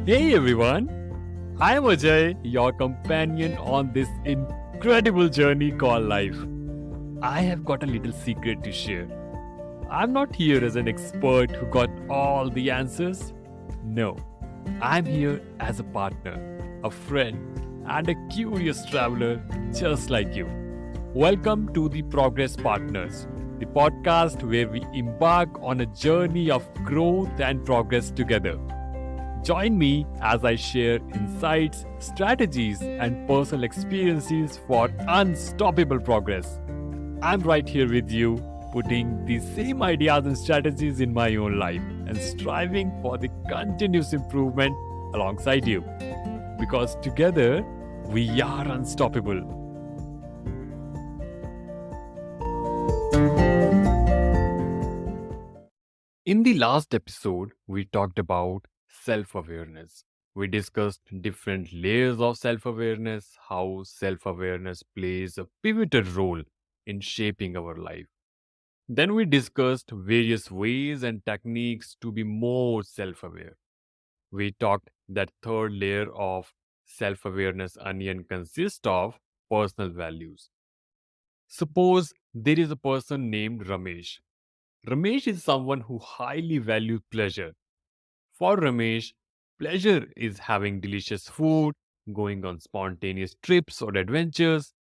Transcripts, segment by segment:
Hey everyone, I'm Ajay, your companion on this incredible journey called life. I have got a little secret to share. I'm not here as an expert who got all the answers. No, I'm here as a partner, a friend, and a curious traveler just like you. Welcome to the Progress Partners, the podcast where we embark on a journey of growth and progress together. Join me as I share insights, strategies, and personal experiences for unstoppable progress. I'm right here with you, putting the same ideas and strategies in my own life and striving for the continuous improvement alongside you. Because together, we are unstoppable. In the last episode, we talked about self awareness. We discussed different layers of self awareness, how self awareness plays a pivotal role in shaping our life. Then we discussed various ways and techniques to be more self aware. We talked that third layer of self awareness onion consists of personal values. Suppose there is a person named Ramesh. Ramesh is someone who highly values pleasure. For Ramesh, pleasure is having delicious food, going on spontaneous trips or adventures,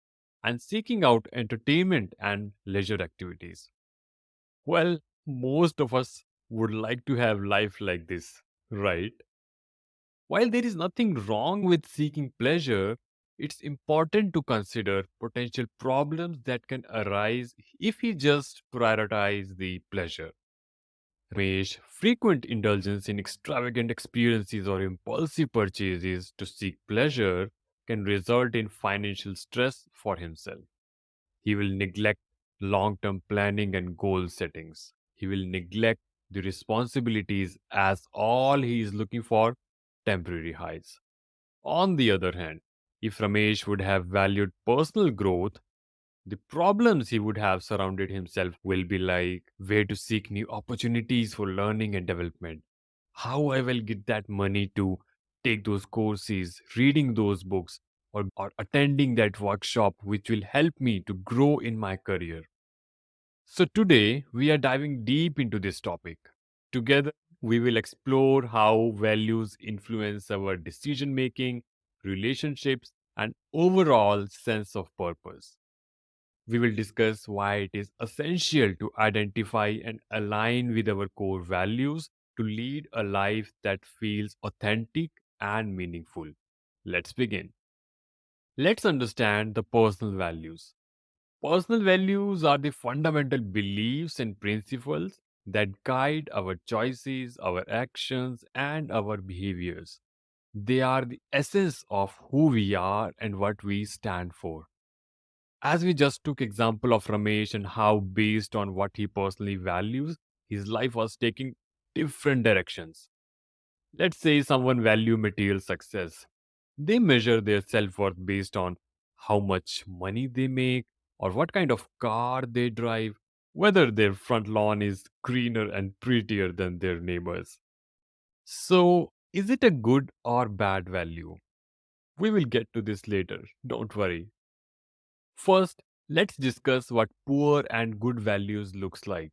and seeking out entertainment and leisure activities. Well, most of us would like to have life like this, right? While there is nothing wrong with seeking pleasure, it's important to consider potential problems that can arise if we just prioritize the pleasure. Ramesh, frequent indulgence in extravagant experiences or impulsive purchases to seek pleasure can result in financial stress for himself. He will neglect long term planning and goal settings. He will neglect the responsibilities as all he is looking for temporary highs. On the other hand, if Ramesh would have valued personal growth, the problems he would have surrounded himself will be like where to seek new opportunities for learning and development. How I will get that money to take those courses, reading those books, or attending that workshop which will help me to grow in my career. So, today we are diving deep into this topic. Together, we will explore how values influence our decision making, relationships, and overall sense of purpose. We will discuss why it is essential to identify and align with our core values to lead a life that feels authentic and meaningful. Let's begin. Let's understand the personal values. Personal values are the fundamental beliefs and principles that guide our choices, our actions, and our behaviors. They are the essence of who we are and what we stand for. As we just took example of Ramesh and how based on what he personally values, his life was taking different directions. Let's say someone value material success. They measure their self-worth based on how much money they make or what kind of car they drive, whether their front lawn is greener and prettier than their neighbors. So, is it a good or bad value? We will get to this later, don't worry. First, let's discuss what poor and good values looks like.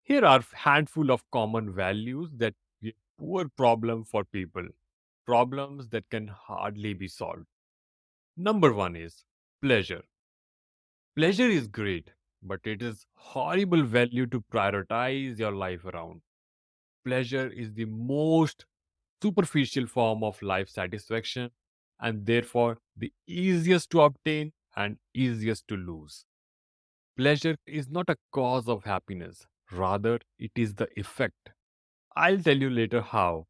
Here are handful of common values that create poor problem for people, problems that can hardly be solved. Number 1 is pleasure. Pleasure is great, but it is horrible value to prioritize your life around. Pleasure is the most superficial form of life satisfaction and therefore the easiest to obtain and easiest to lose. Pleasure is not a cause of happiness, rather, it is the effect. I'll tell you later how.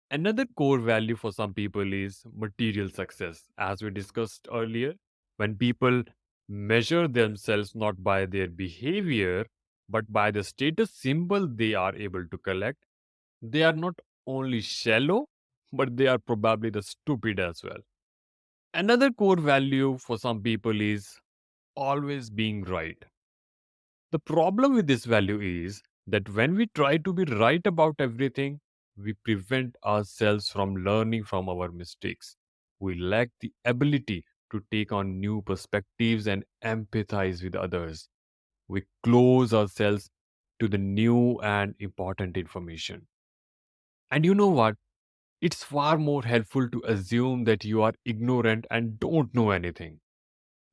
Another core value for some people is material success. As we discussed earlier, when people measure themselves not by their behavior but by the status symbol they are able to collect, they are not only shallow but they are probably the stupid as well. Another core value for some people is always being right. The problem with this value is that when we try to be right about everything, we prevent ourselves from learning from our mistakes. We lack the ability to take on new perspectives and empathize with others. We close ourselves to the new and important information. And you know what? It's far more helpful to assume that you are ignorant and don't know anything.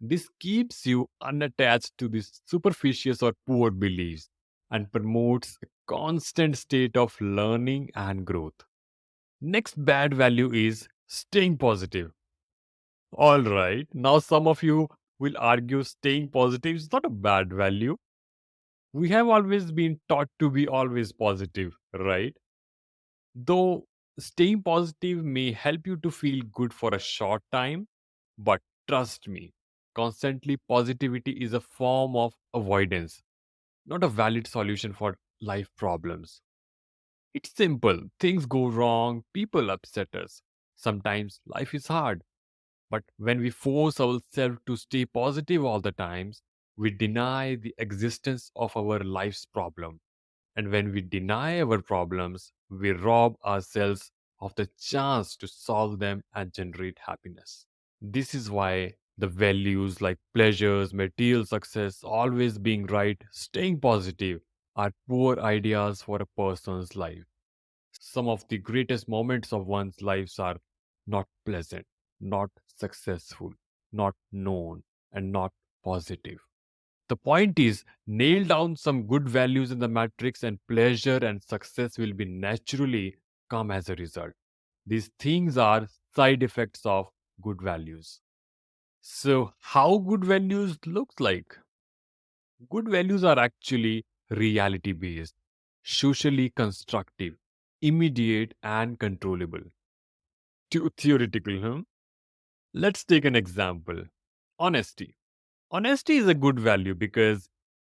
This keeps you unattached to these superficial or poor beliefs and promotes a constant state of learning and growth. Next bad value is staying positive. All right, now some of you will argue staying positive is not a bad value. We have always been taught to be always positive, right? Though staying positive may help you to feel good for a short time, but trust me, constantly positivity is a form of avoidance, not a valid solution for life problems. It's simple. Things go wrong, people upset us. Sometimes life is hard. But when we force ourselves to stay positive all the times, we deny the existence of our life's problem. And when we deny our problems, we rob ourselves of the chance to solve them and generate happiness. This is why the values like pleasures, material success, always being right, staying positive are poor ideas for a person's life. Some of the greatest moments of one's lives are not pleasant, not successful, not known, and not positive. The point is, nail down some good values in the matrix, and pleasure and success will be naturally come as a result. These things are side effects of good values. So, how good values looks like? Good values are actually reality based, socially constructive, immediate, and controllable. Theoretical, huh? Let's take an example. Honesty. Honesty is a good value because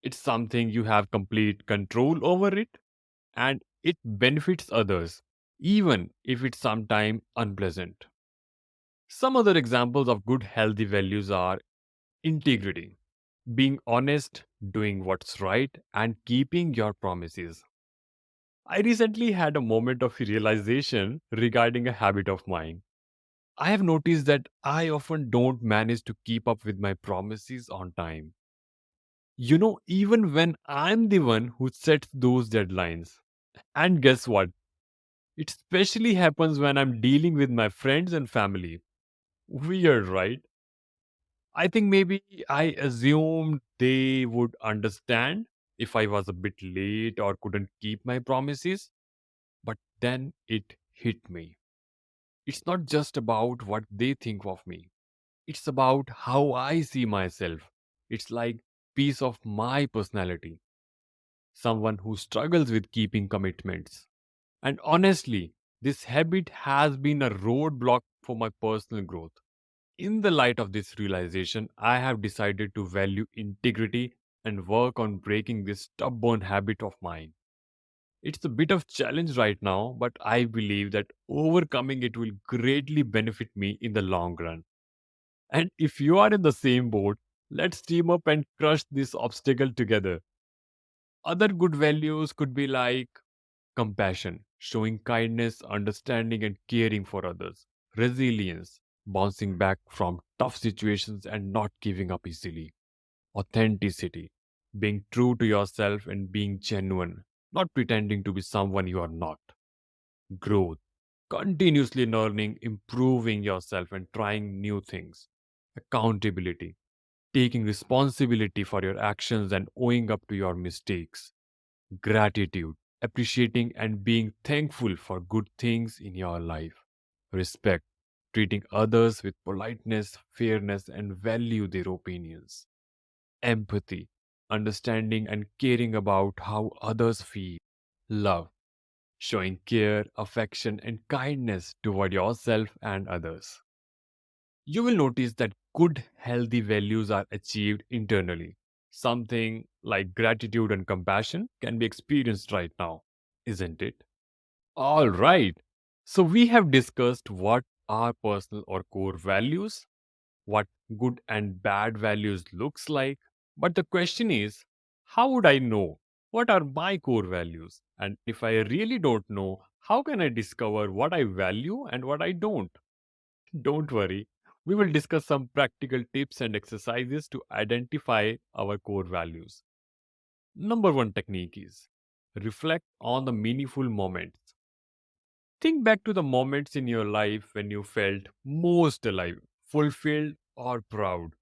it's something you have complete control over it and it benefits others, even if it's sometimes unpleasant. Some other examples of good healthy values are integrity, being honest, doing what's right, and keeping your promises. I recently had a moment of realization regarding a habit of mine. I have noticed that I often don't manage to keep up with my promises on time. Even when I'm the one who sets those deadlines. And guess what? It especially happens when I'm dealing with my friends and family. Weird, right? I think maybe I assumed they would understand if I was a bit late or couldn't keep my promises. But then it hit me. It's not just about what they think of me. It's about how I see myself. It's like piece of my personality. Someone who struggles with keeping commitments. And honestly, this habit has been a roadblock for my personal growth. In the light of this realization, I have decided to value integrity and work on breaking this stubborn habit of mine. It's a bit of challenge right now, but I believe that overcoming it will greatly benefit me in the long run. And if you are in the same boat, let's team up and crush this obstacle together. Other good values could be like compassion, showing kindness, understanding, and caring for others. Resilience, bouncing back from tough situations and not giving up easily. Authenticity, being true to yourself and being genuine, not pretending to be someone you are not. Growth, continuously learning, improving yourself, and trying new things. Accountability, taking responsibility for your actions and owing up to your mistakes. Gratitude, appreciating and being thankful for good things in your life. Respect, treating others with politeness, fairness, and value their opinions. Empathy, understanding and caring about how others feel. Love, showing care, affection, and kindness toward yourself and others. You will notice that good, healthy values are achieved internally. Something like gratitude and compassion can be experienced right now, isn't it? All right. So, we have discussed what are personal or core values, what good and bad values looks like. But the question is, how would I know? What are my core values? And if I really don't know, how can I discover what I value and what I don't? Don't worry, we will discuss some practical tips and exercises to identify our core values. Number one technique is reflect on the meaningful moments. Think back to the moments in your life when you felt most alive, fulfilled, or proud.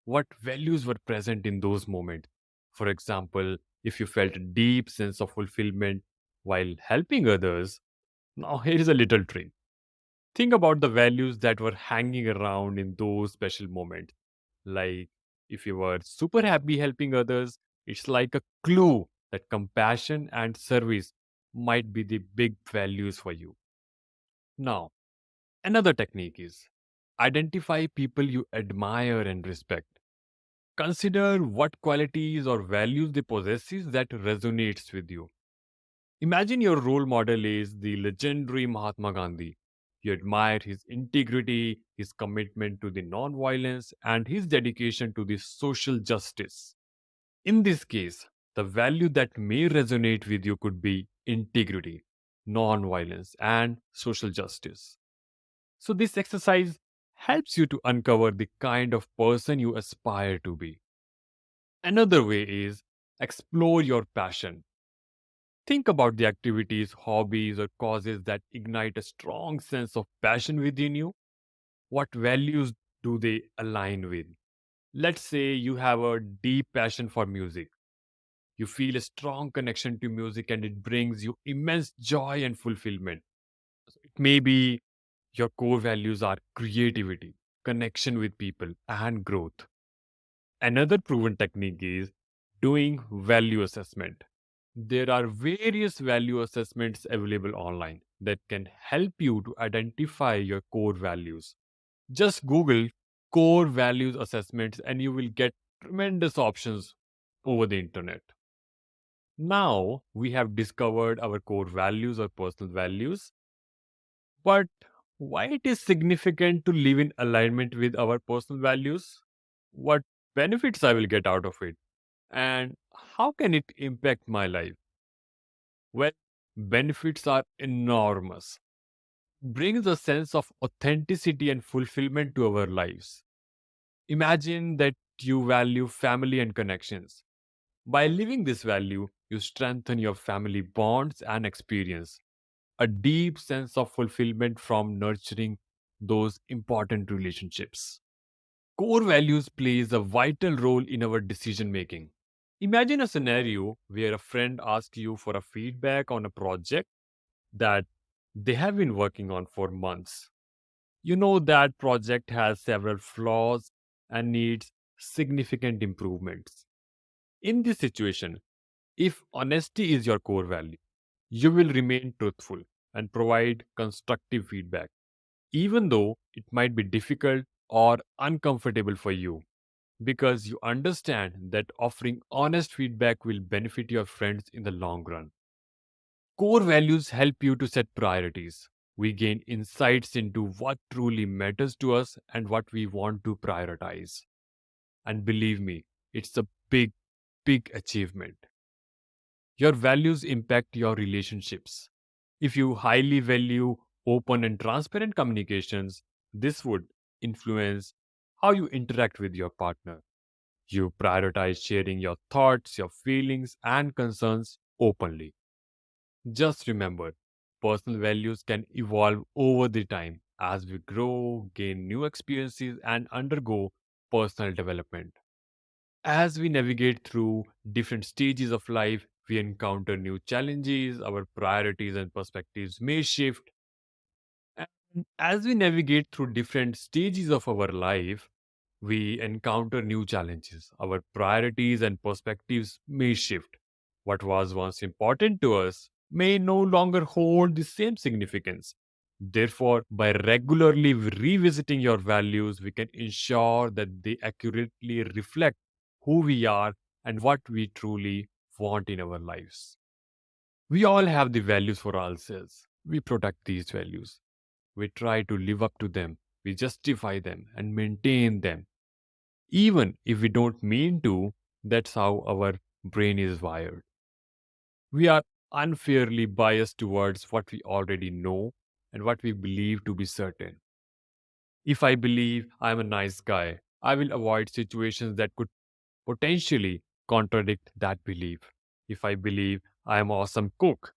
What values were present in those moments? For example, if you felt a deep sense of fulfillment while helping others, now here is a little trick. Think about the values that were hanging around in those special moments. Like if you were super happy helping others, it's like a clue that compassion and service might be the big values for you. Now, another technique is identify people you admire and respect. Consider what qualities or values they possess that resonates with you. Imagine your role model is the legendary Mahatma Gandhi. You admire his integrity, his commitment to the non-violence, and his dedication to the social justice. In this case, the value that may resonate with you could be integrity, non-violence, and social justice. So, this exercise helps you to uncover the kind of person you aspire to be. Another way is explore your passion. Think about the activities, hobbies, or causes that ignite a strong sense of passion within you. What values do they align with? Let's say you have a deep passion for music. You feel a strong connection to music and it brings you immense joy and fulfillment. Maybe your core values are creativity, connection with people, and growth. Another proven technique is doing value assessment. There are various value assessments available online that can help you to identify your core values. Just Google core values assessments and you will get tremendous options over the internet. Now we have discovered our core values or personal values, but why it is significant to live in alignment with our personal values? What benefits I will get out of it? And how can it impact my life? Well, benefits are enormous. Brings a sense of authenticity and fulfillment to our lives. Imagine that you value family and connections. By living this value, you strengthen your family bonds and experience a deep sense of fulfillment from nurturing those important relationships. Core values plays a vital role in our decision making. Imagine a scenario where a friend asks you for a feedback on a project that they have been working on for months. You know that project has several flaws and needs significant improvements. In this situation, if honesty is your core value, you will remain truthful and provide constructive feedback, even though it might be difficult or uncomfortable for you, because you understand that offering honest feedback will benefit your friends in the long run. Core values help you to set priorities. We gain insights into what truly matters to us and what we want to prioritize. And believe me, it's a big, big achievement. Your values impact your relationships. If you highly value open and transparent communications, this would influence how you interact with your partner. You prioritize sharing your thoughts, your feelings, and concerns openly. Just remember, personal values can evolve over the time as we grow, gain new experiences, and undergo personal development. As we navigate through different stages of life, we encounter new challenges, our priorities and perspectives may shift. And as we navigate through different stages of our life, we encounter new challenges. Our priorities and perspectives may shift. What was once important to us may no longer hold the same significance. Therefore, by regularly revisiting your values, we can ensure that they accurately reflect who we are and what we truly want in our lives. We all have the values for ourselves. We protect these values. We try to live up to them. We justify them and maintain them. Even if we don't mean to, that's how our brain is wired. We are unfairly biased towards what we already know and what we believe to be certain. If I believe I am a nice guy, I will avoid situations that could potentially contradict that belief. If I believe I am an awesome cook,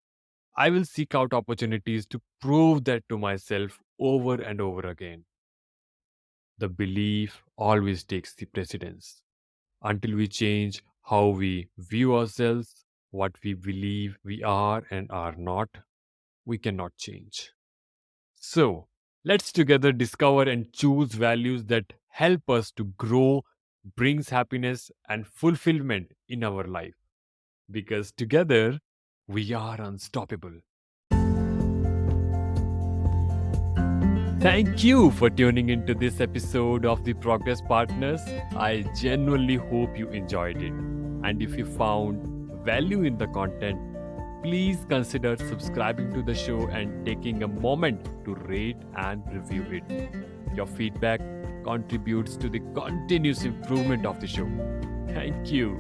I will seek out opportunities to prove that to myself over and over again. The belief always takes the precedence. Until we change how we view ourselves, what we believe we are and are not, we cannot change. So, let's together discover and choose values that help us to grow, brings happiness and fulfillment in our life. Because together, we are unstoppable. Thank you for tuning into this episode of the Progress Partners. I genuinely hope you enjoyed it. And if you found value in the content, please consider subscribing to the show and taking a moment to rate and review it. Your feedback contributes to the continuous improvement of the show. Thank you.